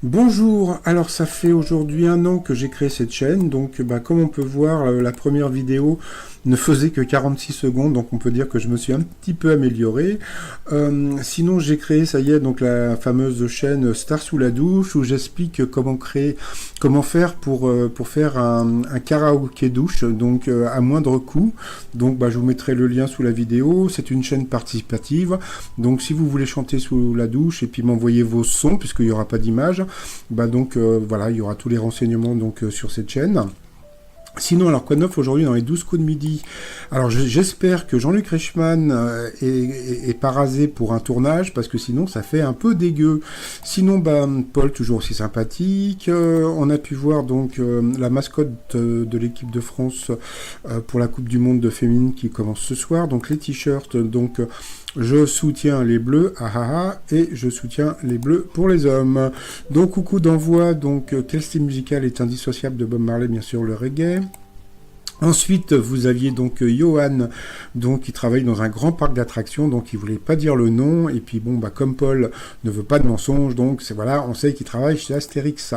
Bonjour, alors ça fait aujourd'hui 1 an que j'ai créé cette chaîne, donc comme on peut voir, la première vidéo ne faisait que 46 secondes, donc on peut dire que je me suis un petit peu amélioré. Sinon j'ai créé, ça y est, donc la fameuse chaîne Star sous la douche, où j'explique comment faire pour faire un karaoké douche, donc à moindre coût. Donc je vous mettrai le lien sous la vidéo, c'est une chaîne participative, donc si vous voulez chanter sous la douche et puis m'envoyer vos sons, puisqu'il n'y aura pas d'image, voilà, il y aura tous les renseignements sur cette chaîne. Sinon, alors quoi de neuf aujourd'hui dans les 12 coups de midi? Alors j'espère que Jean-Luc Reichmann est pas rasé pour un tournage, parce que sinon ça fait un peu dégueu. Sinon, Paul toujours aussi sympathique. On a pu voir la mascotte de l'équipe de France pour la Coupe du Monde de féminine qui commence ce soir. Donc les t-shirts, je soutiens les bleus, et je soutiens les bleus pour les hommes. Donc coucou d'envoi, quel style musical est indissociable de Bob Marley? Bien sûr le reggae. Ensuite, vous aviez Johan, qui travaille dans un grand parc d'attractions, donc il voulait pas dire le nom, et puis comme Paul ne veut pas de mensonges, voilà, on sait qu'il travaille chez Astérix.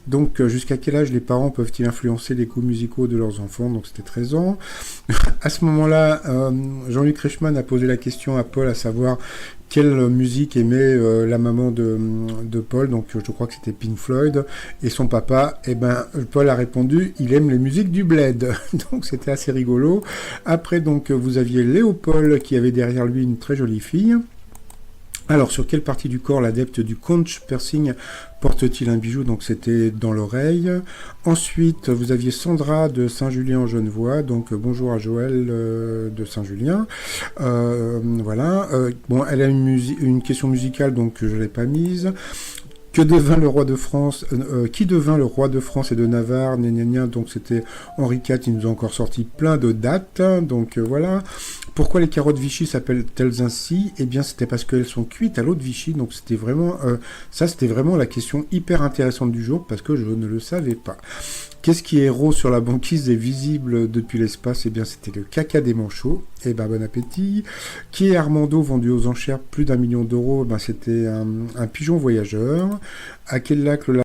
Donc jusqu'à quel âge les parents peuvent-ils influencer les goûts musicaux de leurs enfants? Donc c'était 13 ans. À ce moment-là, Jean-Luc Reichmann a posé la question à Paul, à savoir quelle musique aimait la maman de Paul, donc je crois que c'était Pink Floyd, et son papa, Paul a répondu, il aime les musiques du bled. Donc c'était assez rigolo. Après, vous aviez Léopold qui avait derrière lui une très jolie fille. Alors, sur quelle partie du corps l'adepte du conch piercing porte-t-il un bijou? Donc, c'était dans l'oreille. Ensuite, vous aviez Sandra de Saint-Julien-en-Genevois. Donc, bonjour à Joël de Saint-Julien. Voilà. Elle a une question musicale, donc je ne l'ai pas mise. Qui devint le roi de France et de Navarre, donc c'était Henri IV, il nous a encore sorti plein de dates, voilà. Pourquoi les carottes Vichy s'appellent-elles ainsi? Eh bien, c'était parce qu'elles sont cuites à l'eau de Vichy, donc c'était vraiment la question hyper intéressante du jour, parce que je ne le savais pas. Qu'est-ce qui est rose sur la banquise et visible depuis l'espace? Eh bien, c'était le caca des manchots. Bon appétit. Qui est Armando, vendu aux enchères plus d'1 million d'euros? C'était un pigeon voyageur. À quel lac le